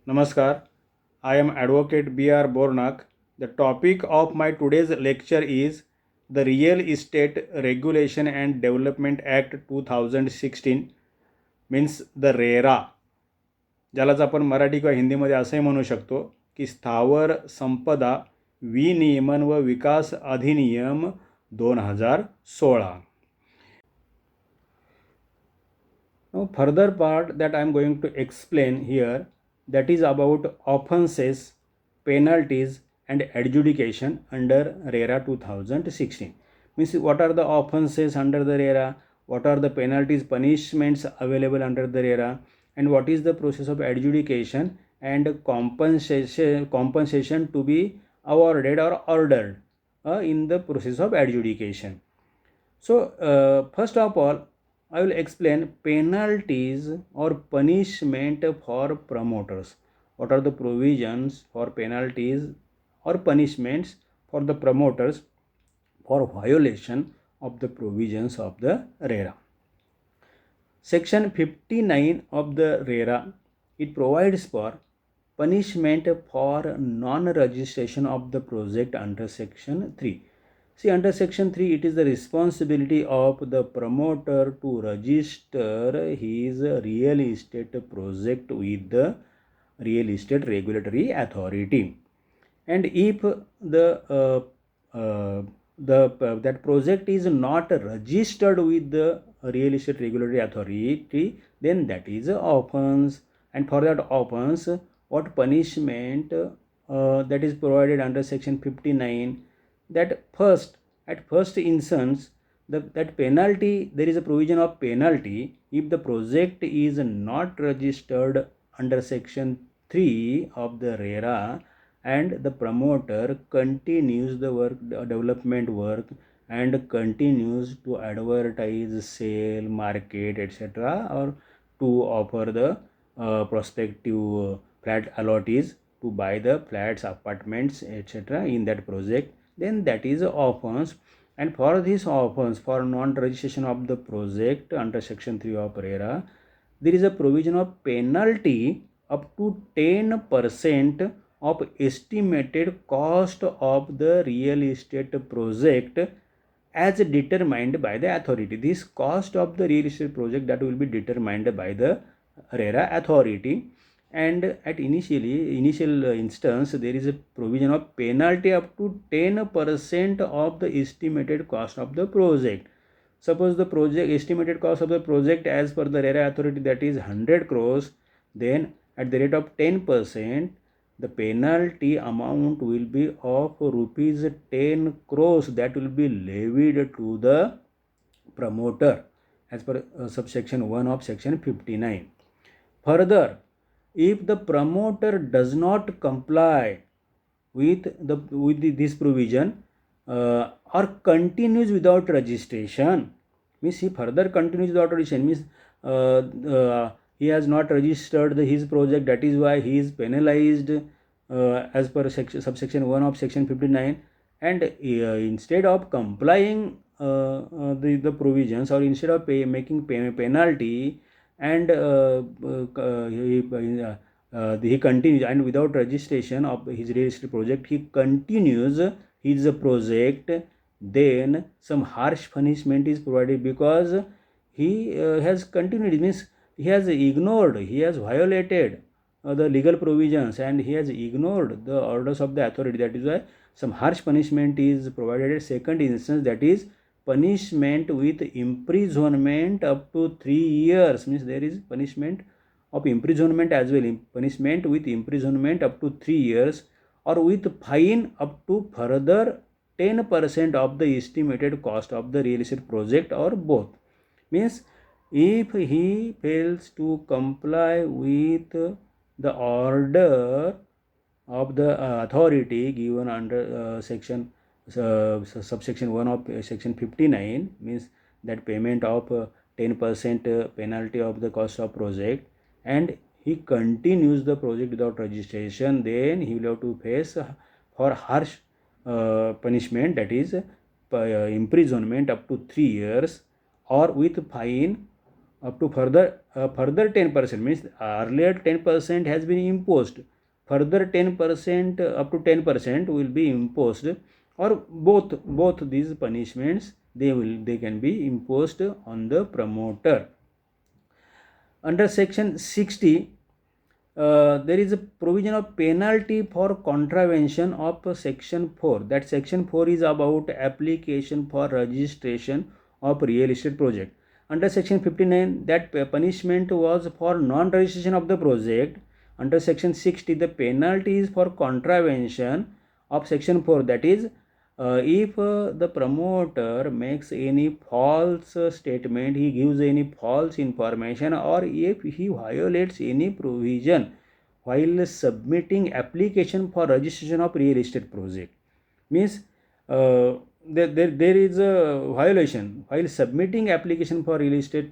Namaskar, I am Advocate B.R. Bornak. The topic of my today's lecture is the Real Estate Regulation and Development Act 2016 means the RERA, ज्यालाच आपण मराठी किंवा हिंदीमध्ये असंही म्हणू शकतो की स्थावर संपदा विनियमन व विकास अधिनियम 2016. Now further part that I am going to explain here, that is about offenses, penalties and adjudication under RERA 2016. Means what are the offenses under the RERA, what are the penalties, punishments available under the RERA, and what is the process of adjudication and compensation to be awarded or ordered in the process of adjudication. So first of all, I will explain penalties or punishment for promoters. What are the provisions for penalties or punishments for the promoters for violation of the provisions of the RERA? Section 59 of the RERA, it provides for punishment for non-registration of the project under Section 3. See, under Section 3, it is the responsibility of the promoter to register his real estate project with the Real Estate Regulatory Authority. And if that project is not registered with the Real Estate Regulatory Authority, then that is an offense. And for that offense, what punishment that is provided under Section 59, that at first instance, that penalty, there is a provision of penalty if the project is not registered under Section 3 of the RERA and the promoter continues the work, development work, and continues to advertise, sell, market, etc., or to offer the prospective flat allottees to buy the flats, apartments, etc. in that project, then that is offense. And for this offense, for non-registration of the project under Section 3 of RERA, there is a provision of penalty up to 10% of estimated cost of the real estate project as determined by the authority. This cost of the real estate project that will be determined by the RERA authority. And at initial instance, there is a provision of penalty up to 10% of the estimated cost of the project. Suppose the project estimated cost of the project as per the RERA authority, that is 100 crores, then at the rate of 10%, the penalty amount will be of rupees 10 crores that will be levied to the promoter as per subsection 1 of Section 59. Further, if the promoter does not comply with this provision or continues without registration, means he further continues without registration, means he has not registered his project, that is why he is penalized as per subsection 1 of Section 59, and instead of complying the provisions, or instead of making penalty, and he continues, and without registration of his real estate project, he continues his project, then some harsh punishment is provided, because he has continued, means he has ignored, he has violated the legal provisions, and he has ignored the orders of the authority. That is why some harsh punishment is provided at second instance, that is punishment with imprisonment up to 3 years. Means there is punishment of imprisonment as well, punishment with imprisonment up to 3 years, or with fine up to further 10% of the estimated cost of the real estate project, or both. Means if he fails to comply with the order of the authority given under subsection 1 of Section 59, means that payment of 10% penalty of the cost of project, and he continues the project without registration, then he will have to face for harsh punishment, that is imprisonment up to 3 years, or with fine up to further 10%, means earlier 10% has been imposed, further 10% up to 10% will be imposed, or both these punishments they can be imposed on the promoter. Under section 60, there is a provision of penalty for contravention of section 4. That section 4 is about application for registration of real estate project. Under section 59, that punishment was for non-registration of the project. Under section 60, the penalty is for contravention of section 4, that is if the promoter makes any false statement, he gives any false information, or if he violates any provision while submitting application for registration of real estate project, means there is a violation while submitting application for real estate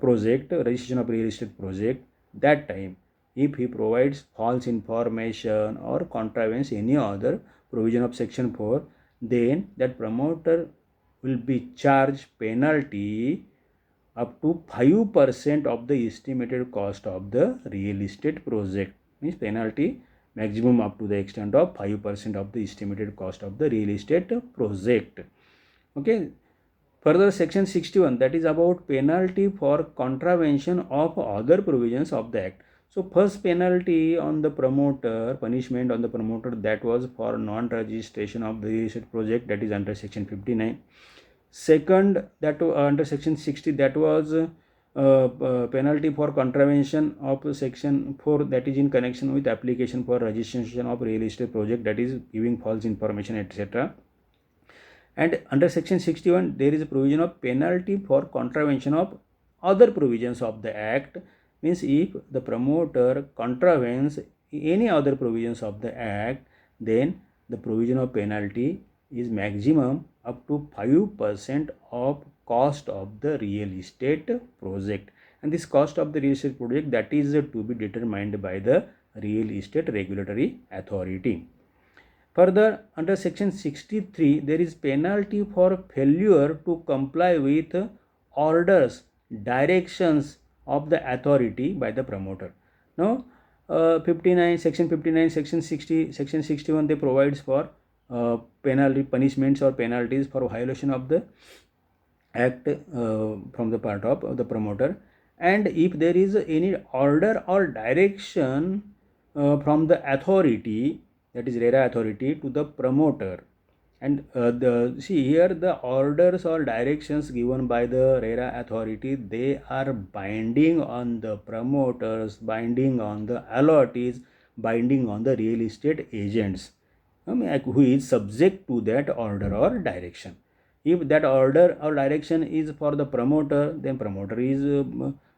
project, registration of real estate project. That time, if he provides false information or contravenes any other provision of section 4, then that promoter will be charged penalty up to 5% of the estimated cost of the real estate project, means penalty maximum up to the extent of 5% of the estimated cost of the real estate project. Okay. Further, section 61, that is about penalty for contravention of other provisions of the act. So first penalty on the promoter, punishment on the promoter, that was for non-registration of the real estate project, that is under section 59. Second, that under section 60, that was penalty for contravention of section 4, that is in connection with application for registration of real estate project, that is giving false information, etc. And under section 61, there is a provision of penalty for contravention of other provisions of the act, means if the promoter contravenes any other provisions of the act, then the provision of penalty is maximum up to 5% of cost of the real estate project. And this cost of the real estate project, that is to be determined by the real estate regulatory authority. Further, under section 63, there is penalty for failure to comply with orders, directions of the authority by the promoter. Now, 59, section 59, section 60, section 61, they provides for penalty, punishments or penalties for violation of the act from the part of the promoter. And if there is any order or direction from the authority, that is RERA authority, to the promoter, and see here, the orders or directions given by the RERA authority, they are binding on the promoters, binding on the allottees, binding on the real estate agents who is subject to that order or direction. If that order or direction is for the promoter, then promoter is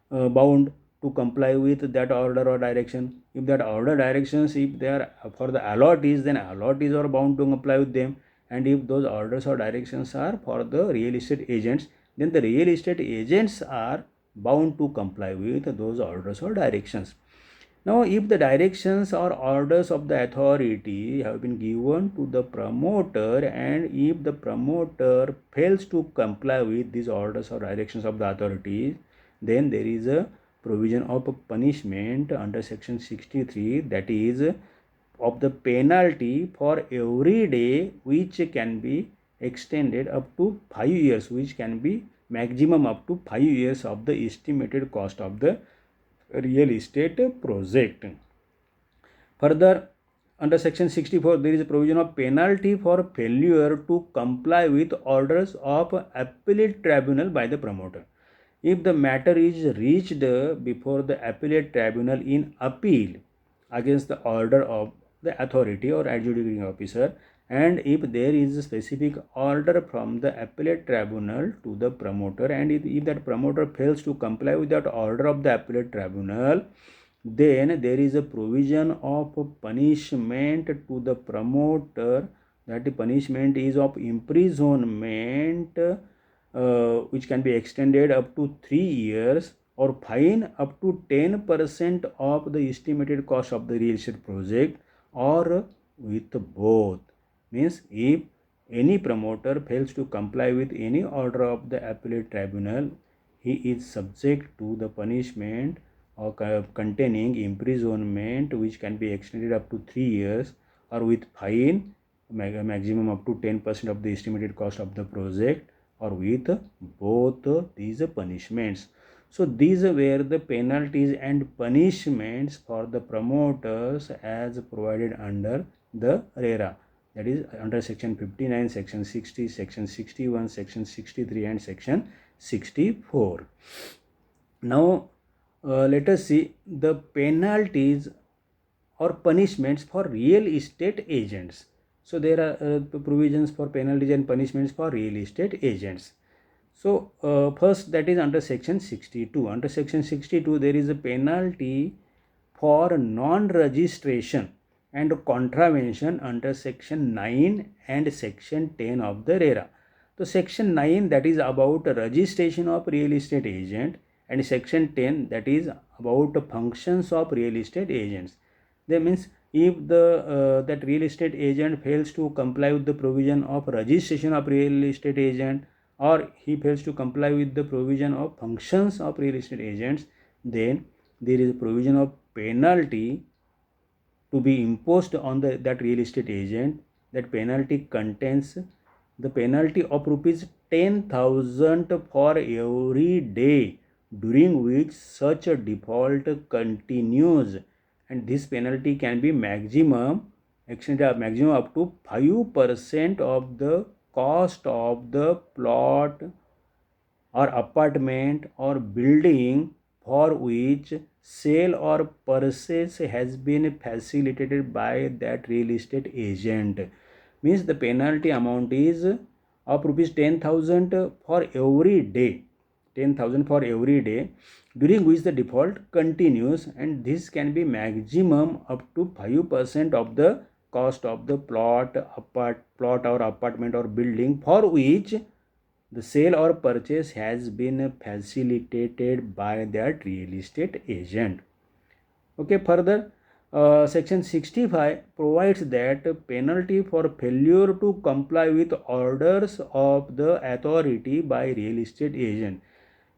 bound to comply with that order or direction. If that order directions, if they are for the allottees, then allottees are bound to comply with them. And if those orders or directions are for the real estate agents, then the real estate agents are bound to comply with those orders or directions. Now, if the directions or orders of the authority have been given to the promoter, and if the promoter fails to comply with these orders or directions of the authority, then there is a provision of punishment under section 63, that is of the penalty for every day, which can be extended up to 5 years, which can be maximum up to 5 years of the estimated cost of the real estate project. Further, under section 64, there is a provision of penalty for failure to comply with orders of appellate tribunal by the promoter. If the matter is reached before the appellate tribunal in appeal against the order of the authority or adjudicating officer, and if there is a specific order from the appellate tribunal to the promoter, and if that promoter fails to comply with that order of the appellate tribunal, then there is a provision of punishment to the promoter. That the punishment is of imprisonment, which can be extended up to 3 years, or fine up to 10% of the estimated cost of the real estate project, or with both. Means if any promoter fails to comply with any order of the appellate tribunal, he is subject to the punishment or containing imprisonment which can be extended up to 3 years, or with fine maximum up to 10% of the estimated cost of the project, or with both these punishments. So these were the penalties and punishments for the promoters as provided under the RERA, that is under section 59, section 60, section 61, section 63 and section 64. Now let us see the penalties or punishments for real estate agents. So there are provisions for penalties and punishments for real estate agents. So first, that is under section 62. Under section 62 there is a penalty for non-registration and contravention under section 9 and section 10 of the RERA. So section 9, that is about registration of real estate agent, and section 10, that is about functions of real estate agents. That means if the that real estate agent fails to comply with the provision of registration of real estate agent, or he fails to comply with the provision of functions of real estate agents, then there is a provision of penalty to be imposed on that real estate agent. That penalty contains the penalty of rupees 10,000 for every day during which such a default continues, and this penalty can be extended maximum up to 5% of the cost of the plot or apartment or building for which sale or purchase has been facilitated by that real estate agent. Means the penalty amount is of rupees 10,000 for every day, 10,000 for every day during which the default continues, and this can be maximum up to 5% of the cost of the plot or apartment or building for which the sale or purchase has been facilitated by that real estate agent. Okay, further, section 65 provides that penalty for failure to comply with orders of the authority by real estate agent.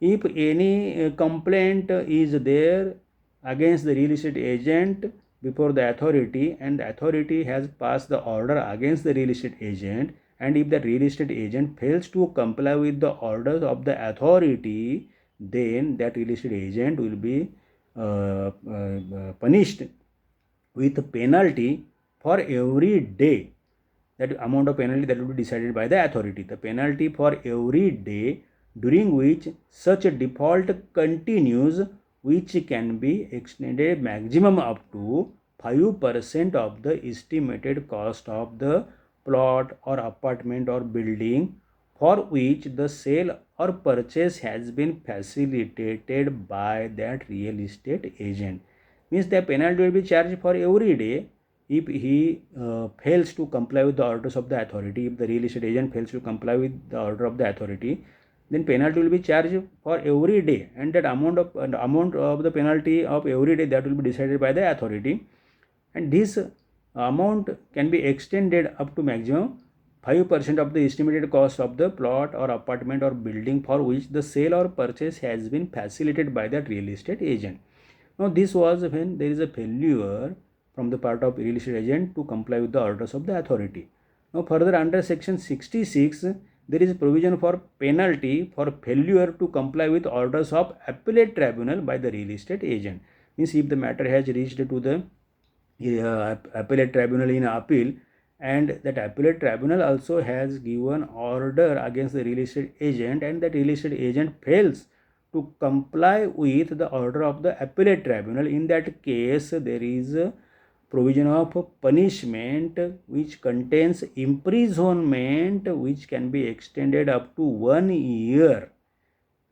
If any complaint is there against the real estate agent before the authority, and the authority has passed the order against the real estate agent, and if the real estate agent fails to comply with the orders of the authority, then that real estate agent will be punished with penalty for every day. That amount of penalty that will be decided by the authority. The penalty for every day during which such a default continues, which can be extended maximum up to 5% of the estimated cost of the plot or apartment or building for which the sale or purchase has been facilitated by that real estate agent. Means the penalty will be charged for every day if he fails to comply with the orders of the authority. If the real estate agent fails to comply with the order of the authority, then penalty will be charged for every day, and that amount of the penalty of every day, that will be decided by the authority, and this amount can be extended up to maximum 5% of the estimated cost of the plot or apartment or building for which the sale or purchase has been facilitated by that real estate agent. Now this was when there is a failure from the part of real estate agent to comply with the orders of the authority. Now further, under section 66 there is a provision for penalty for failure to comply with orders of appellate tribunal by the real estate agent. Means if the matter has reached to the appellate tribunal in appeal, and that appellate tribunal also has given order against the real estate agent, and that real estate agent fails to comply with the order of the appellate tribunal, in that case there is a provision of punishment which contains imprisonment which can be extended up to 1 year.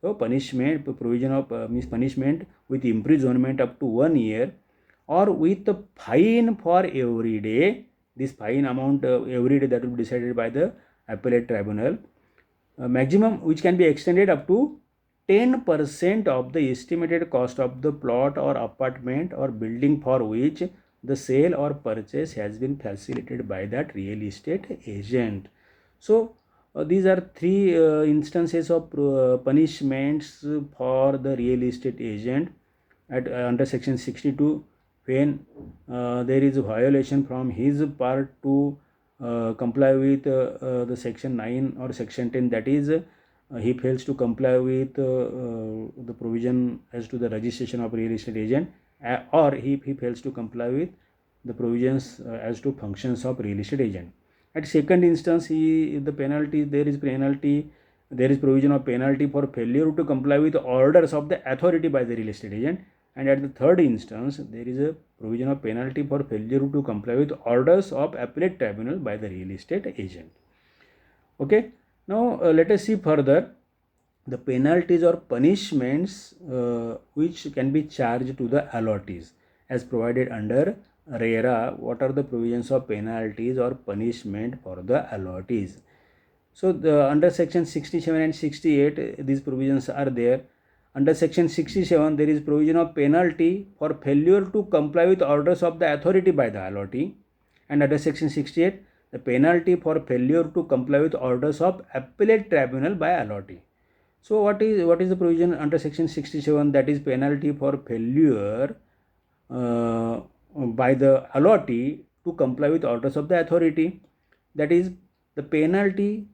So punishment, provision of means punishment with imprisonment up to 1 year, or with the fine for every day. This fine amount every day, that will be decided by the appellate tribunal, maximum which can be extended up to 10% of the estimated cost of the plot or apartment or building for which the sale or purchase has been facilitated by that real estate agent. So These are three instances of punishments for the real estate agent at under section 62, when there is a violation from his part to comply with the section 9 or section 10, that is he fails to comply with the provision as to the registration of real estate agent, or he fails to comply with the provisions as to functions of real estate agent. At second instance, the penalty, there is provision of penalty for failure to comply with orders of the authority by the real estate agent. And at the third instance, there is a provision of penalty for failure to comply with orders of appellate tribunal by the real estate agent. Okay, now let us see further the penalties or punishments which can be charged to the allottees as provided under RERA. What are the provisions of penalties or punishment for the allottees? So under section 67 and 68, these provisions are there. Under section 67, there is provision of penalty for failure to comply with orders of the authority by the allottee. And under section 68, the penalty for failure to comply with orders of appellate tribunal by allottee. So what is the provision under section 67? That is penalty for failure by the allottee to comply with orders of the authority. That is the penalty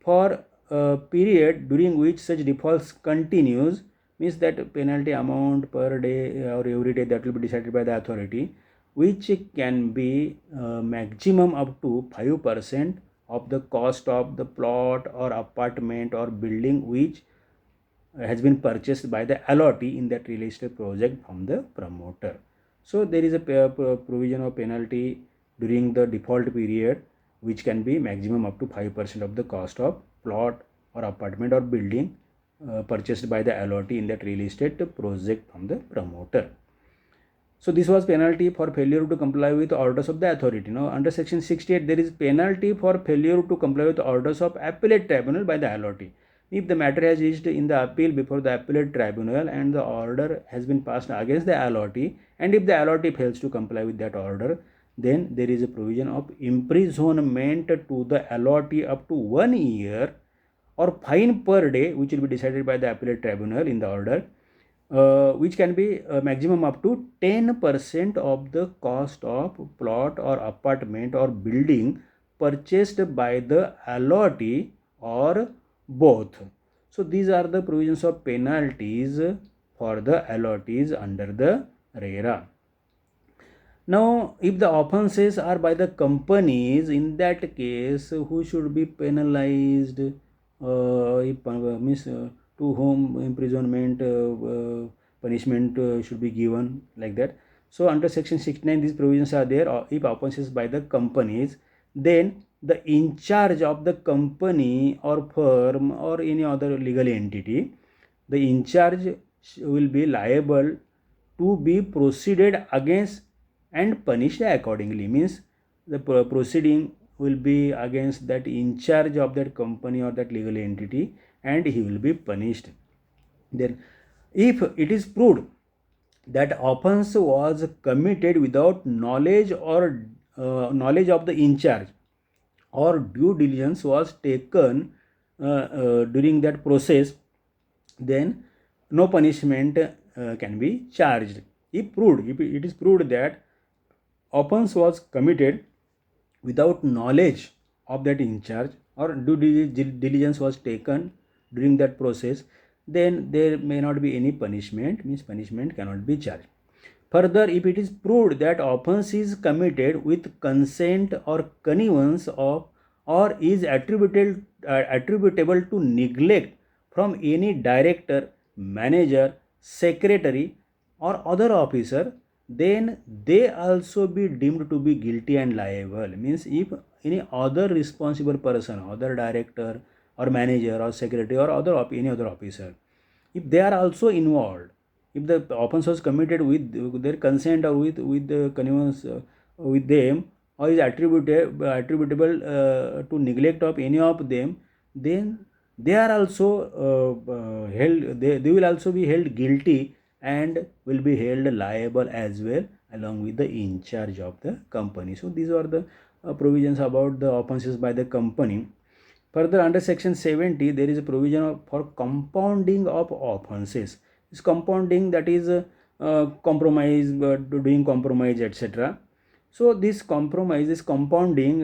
for a period during which such defaults continues, means that penalty amount per day or every day that will be decided by the authority, which can be maximum up to 5% of the cost of the plot or apartment or building which has been purchased by the allottee in that real estate project from the promoter. So there is a provision of penalty during the default period which can be maximum up to 5% of the cost of plot or apartment or building purchased by the allottee in that real estate project from the promoter. So this was penalty for failure to comply with orders of the authority. Now under section 68, there is penalty for failure to comply with orders of appellate tribunal by the allottee. If the matter has reached in the appeal before the appellate tribunal and the order has been passed against the allottee, and if the allottee fails to comply with that order, then there is a provision of imprisonment to the allottee up to 1 year or fine per day, which will be decided by the appellate tribunal in the order, which can be maximum up to 10% of the cost of plot or apartment or building purchased by the allottee or both. So these are the provisions of penalties for the allottees under the RERA. Now, if the offences are by the companies, in that case, who should be penalized? To whom imprisonment punishment should be given, like that. So under section 69, these provisions are there. If offences by the companies, then the in charge of the company or firm or any other legal entity, the in charge will be liable to be proceeded against and punished accordingly. Means the proceeding will be against that in charge of that company or that legal entity, and he will be punished. Then if it is proved that offense was committed without knowledge or knowledge of the in charge, or due diligence was taken during that process, then no punishment can be charged. If it is proved that offense was committed without knowledge of that in charge or due diligence was taken during that process, then there may not be any punishment, means punishment cannot be charged. Further, if it is proved that offense is committed with consent or connivance of, or is attributable to neglect from any director, manager, secretary or other officer, then they also be deemed to be guilty and liable. Means if any other responsible person, other director or manager or secretary or any other officer, if they are also involved, if the offense was committed with their consent or with the connivance with them, or is attributable to neglect of any of them, then they are also held, they will also be held guilty and will be held liable as well, along with the in charge of the company. So these are the provisions about the offenses by the company. Further, under section 70, there is a provision for compounding of offenses. This compounding, that is compromise, doing compromise, etc. So this compromise is compounding,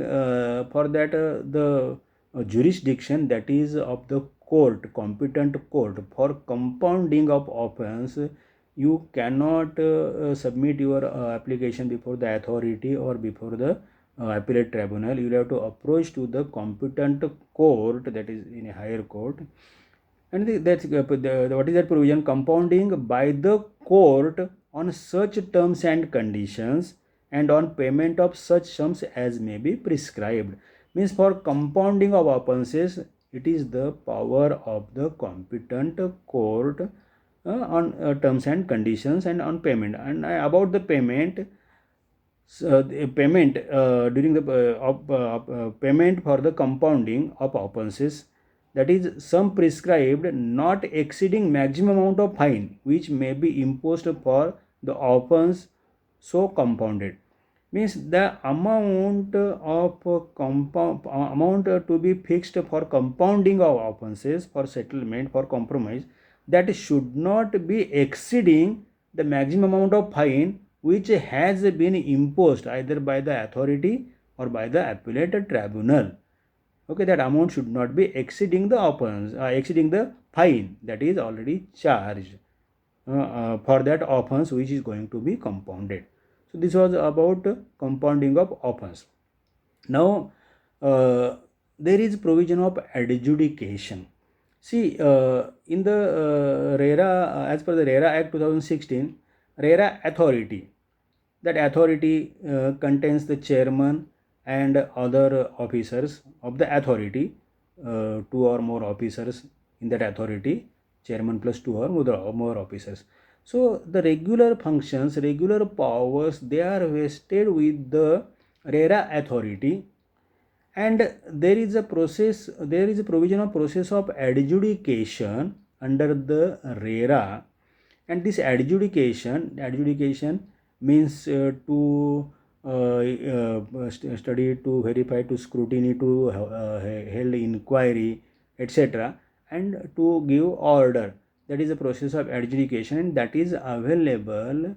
for that the jurisdiction, that is of the court, competent court, for compounding of offense. You cannot submit your application before the authority or before the appellate tribunal. You will have to approach to the competent court, that is in a higher court. And that's what is that provision? Compounding by the court on such terms and conditions and on payment of such sums as may be prescribed. Means for compounding of offenses, it is the power of the competent court on terms and conditions and on payment. And about the payment, the payment during the payment for the compounding of offenses, that is sum prescribed not exceeding maximum amount of fine which may be imposed for the offense so compounded. Means the amount of amount to be fixed for compounding of offenses, for settlement, for compromise, that should not be exceeding the maximum amount of fine which has been imposed either by the authority or by the appellate tribunal. Okay, that amount should not be exceeding the offense, exceeding the fine that is already charged for that offense which is going to be compounded. So this was about compounding of offense. Now there is provision of adjudication. See, in the RERA, as per the RERA Act 2016, RERA authority, that authority contains the chairman and other officers of the authority, two or more officers in that authority, chairman plus two or more officers. So the regular functions, regular powers, they are vested with the RERA authority, and there is a process, there is a provision of process of adjudication under the RERA. And this adjudication means to study, to verify, to scrutiny, to held inquiry, etc., and to give order. That is a process of adjudication, and that is available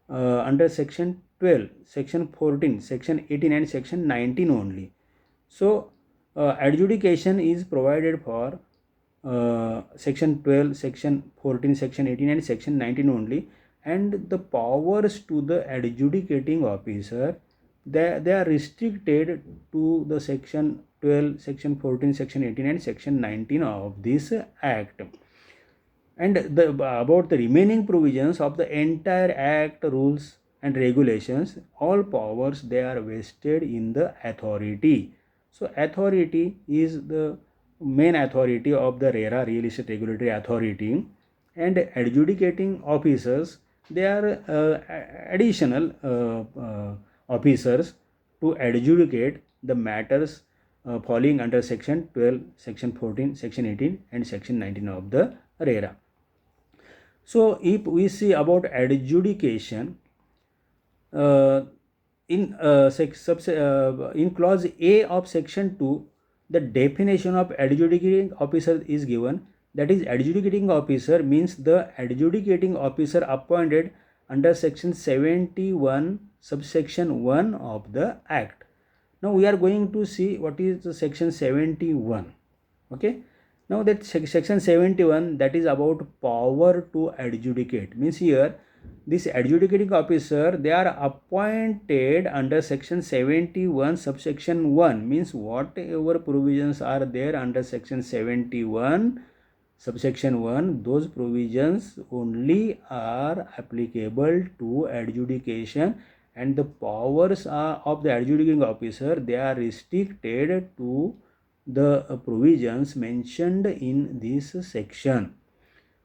under section 12, section 14, section 18 and section 19 only. So adjudication is provided for section 12, section 14, section 18 and section 19 only, and the powers to the adjudicating officer, they are restricted to the section 12, section 14, section 18 and section 19 of this act. And about the remaining provisions of the entire act, rules and regulations, all powers, they are vested in the authority. So authority is the main authority of the RERA, Real Estate Regulatory Authority, and adjudicating officers, they are additional officers to adjudicate the matters falling under section 12, section 14, section 18 and section 19 of the RERA. So if we see about adjudication, in clause A of section 2, the definition of adjudicating officer is given. That is, adjudicating officer means the adjudicating officer appointed under section 71 subsection 1 of the act. Now we are going to see what is the section 71. Okay, now that section 71, that is about power to adjudicate. Means here this adjudicating officer, they are appointed under section 71 subsection 1. Means whatever provisions are there under section 71 subsection 1, those provisions only are applicable to adjudication, and the powers of the adjudicating officer, they are restricted to the provisions mentioned in this section.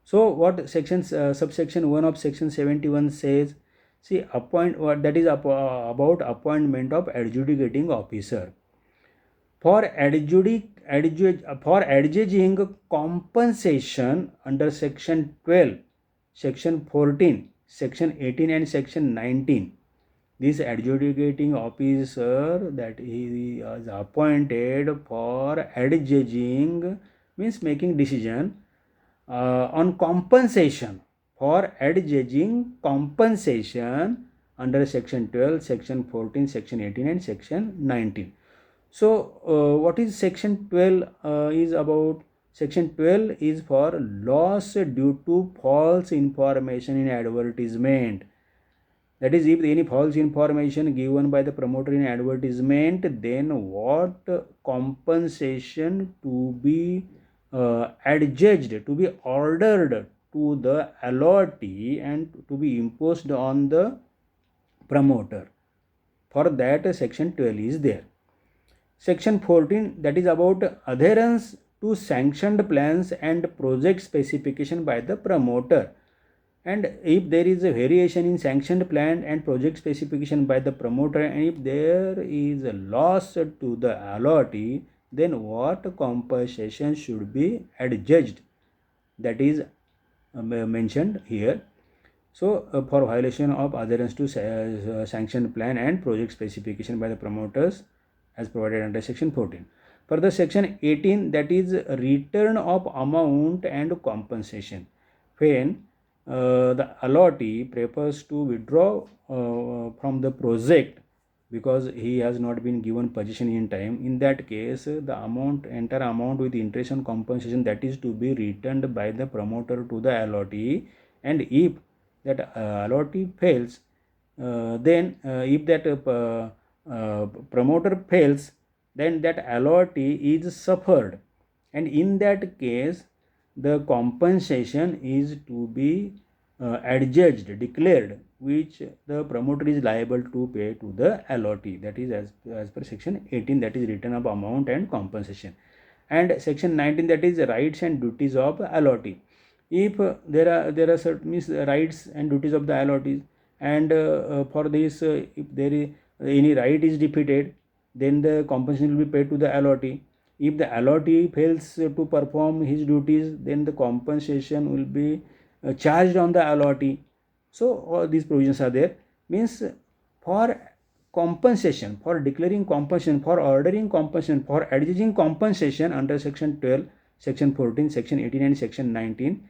So what section subsection 1 of section 71 says? See, that is about appointment of adjudicating officer. For adjudging compensation under section 12, section 14, section 18 and section 19, this adjudicating officer that he is appointed for adjudging means making decision on compensation, for adjudging compensation under section 12, section 14, section 18 and section 19. So what is section 12 is about? Section 12 is for loss due to false information in advertisement. That is, if any false information given by the promoter in advertisement, then what compensation to be adjudged, to be ordered to the allottee and to be imposed on the promoter. For that, section 12 is there. Section 14, that is about adherence to sanctioned plans and project specification by the promoter. And if there is a variation in sanctioned plan and project specification by the promoter, and if there is a loss to the allottee, then what compensation should be adjudged? That is mentioned here. So for violation of adherence to sanctioned plan and project specification by the promoters as provided under section 14. Further, section 18, that is return of amount and compensation. When the allottee prefers to withdraw from the project because he has not been given possession in time, in that case the entire amount with interest and compensation, that is to be returned by the promoter to the allottee. And if that allottee fails, then if that promoter fails, then that allottee is suffered, and in that case the compensation is to be adjudged, declared, which the promoter is liable to pay to the allottee. That is as per section 18, that is return of amount and compensation. And section 19, that is rights and duties of allottee. If there are certain rights and duties of the allottees, and for this if there is any right is defeated, then the compensation will be paid to the allottee. If the allottee fails to perform his duties, then the compensation will be charged on the allottee. So all these provisions are there. Means for compensation, for declaring compensation, for ordering compensation, for adjudging compensation under section 12, section 14, section 18 and section 19,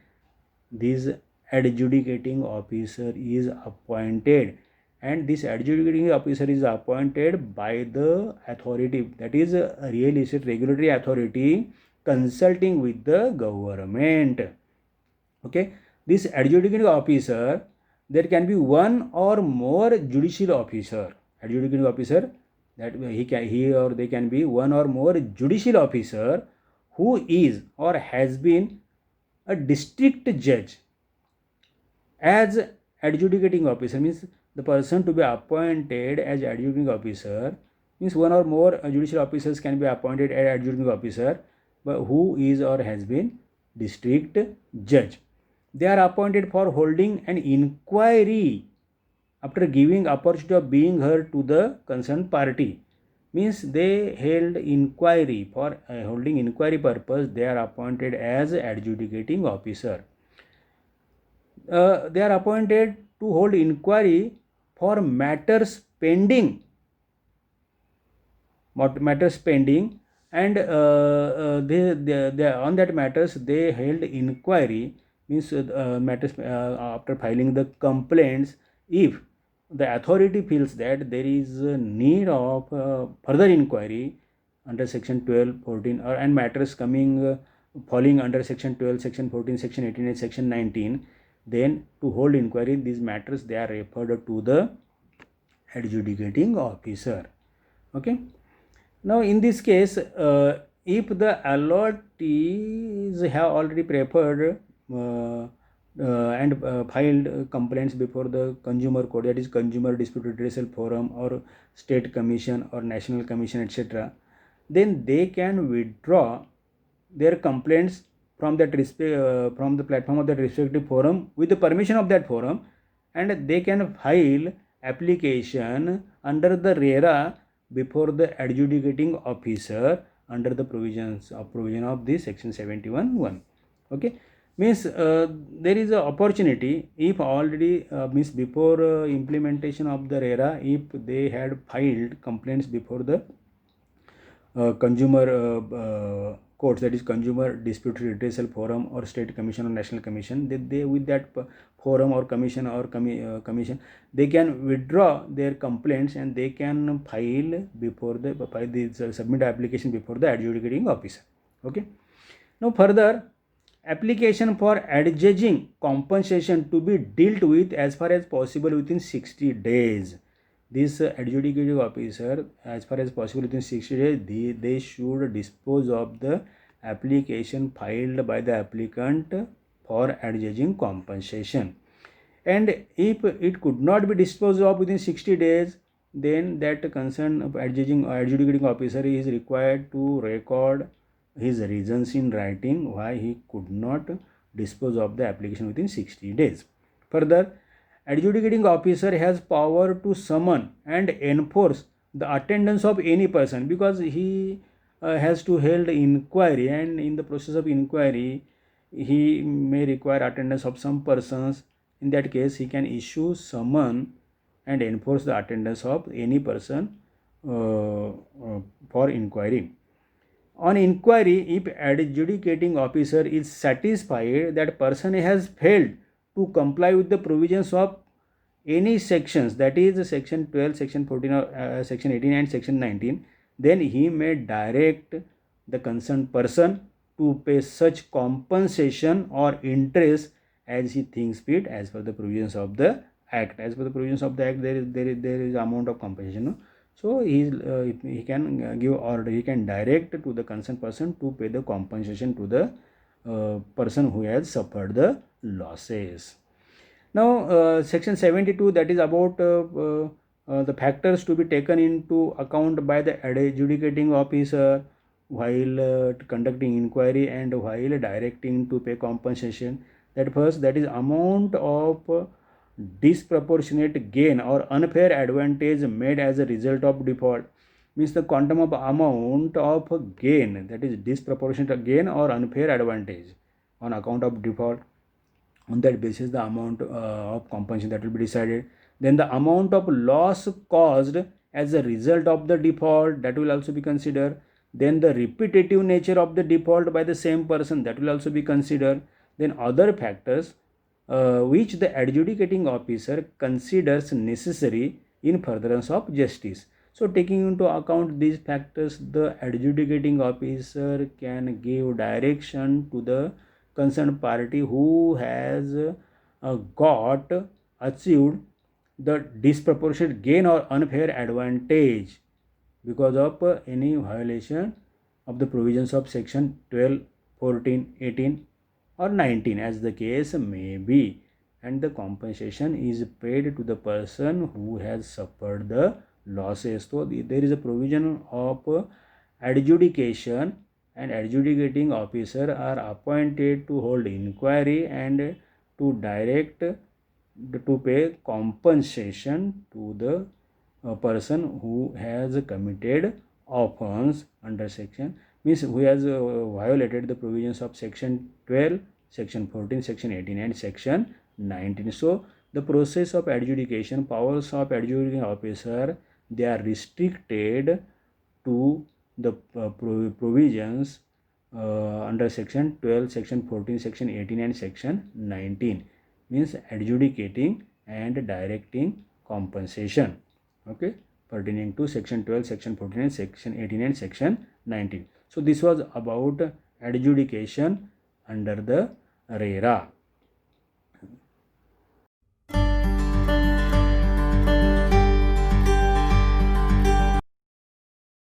this adjudicating officer is appointed, and this adjudicating officer is appointed by the authority, that is a real estate regulatory authority consulting with the government. Okay, this adjudicating officer, there can be one or more judicial officer. Adjudicating officer, that he or they can be one or more judicial officer who is or has been a district judge. As adjudicating officer means the person to be appointed as adjudicating officer means one or more judicial officers can be appointed as adjudicating officer, but who is or has been district judge. They are appointed for holding an inquiry after giving opportunity of being heard to the concerned party. Means they held inquiry, for holding inquiry purpose they are appointed as adjudicating officer. They are appointed to hold inquiry for matters pending, and they on that matters they held inquiry. Means matters after filing the complaints, if the authority feels that there is a need of further inquiry under section 12, 14 and matters coming falling under section 12, section 14, section 18 and section 19, then to hold inquiry these matters they are referred to the adjudicating officer. Okay, now in this case if the allottees have already preferred and filed complaints before the consumer court, that is consumer dispute redressal forum or state commission or national commission, etc., then they can withdraw their complaints from that from the platform of that respective forum with the permission of that forum, and they can file application under the RERA before the adjudicating officer under the provision of this section 71(1). Okay, Means there is a opportunity if already means before implementation of the RERA, if they had filed complaints before the consumer courts, that is consumer dispute redressal forum or state commission or national commission, they with that forum or commission or commission, they can withdraw their complaints and they can file before the submit application before the adjudicating officer. Okay. Now further, application for adjudging compensation to be dealt with as far as possible within 60 days. This adjudicating officer, as far as possible within 60 days, they should dispose of the application filed by the applicant for adjudging compensation. And if it could not be disposed of within 60 days, then that concerned adjudicating officer is required to record his reasons in writing why he could not dispose of the application within 60 days. Further, adjudicating officer has power to summon and enforce the attendance of any person, because he has to hold inquiry, and in the process of inquiry he may require attendance of some persons. In that case, he can issue summon and enforce the attendance of any person for inquiry. On inquiry, if adjudicating officer is satisfied that person has failed to comply with the provisions of any sections, that is section 12, section 14, or section 18 and section 19, then he may direct the concerned person to pay such compensation or interest as he thinks fit as per the provisions of the act. As per the provisions of the act, there is amount of compensation. No? So he can give order, he can direct to the concerned person to pay the compensation to the person who has suffered the losses. Now section 72, that is about the factors to be taken into account by the adjudicating officer while conducting inquiry and while directing to pay compensation. That first, that is amount of disproportionate gain or unfair advantage made as a result of default. Means the quantum of amount of gain, that is disproportionate gain or unfair advantage on account of default. On that basis, the amount of compensation that will be decided. Then the amount of loss caused as a result of the default, that will also be considered. Then the repetitive nature of the default by the same person, that will also be considered. Then other factors which the adjudicating officer considers necessary in furtherance of justice. So taking into account these factors, the adjudicating officer can give direction to the concerned party who has achieved the disproportionate gain or unfair advantage because of any violation of the provisions of section 12, 14, 18 or 19 as the case may be, and the compensation is paid to the person who has suffered the losses. So there is a provision of adjudication, and adjudicating officer are appointed to hold inquiry and to direct to pay compensation to the person who has committed offense under section, means who has violated the provisions of section 12, section 14, section 18 and section 19. So the process of adjudication, powers of adjudicating officer, they are restricted to the provisions under section 12, section 14, section 18 and section 19, means adjudicating and directing compensation, okay, pertaining to section 12, section 14 and section 18 and section 19. So this was about adjudication under the RERA.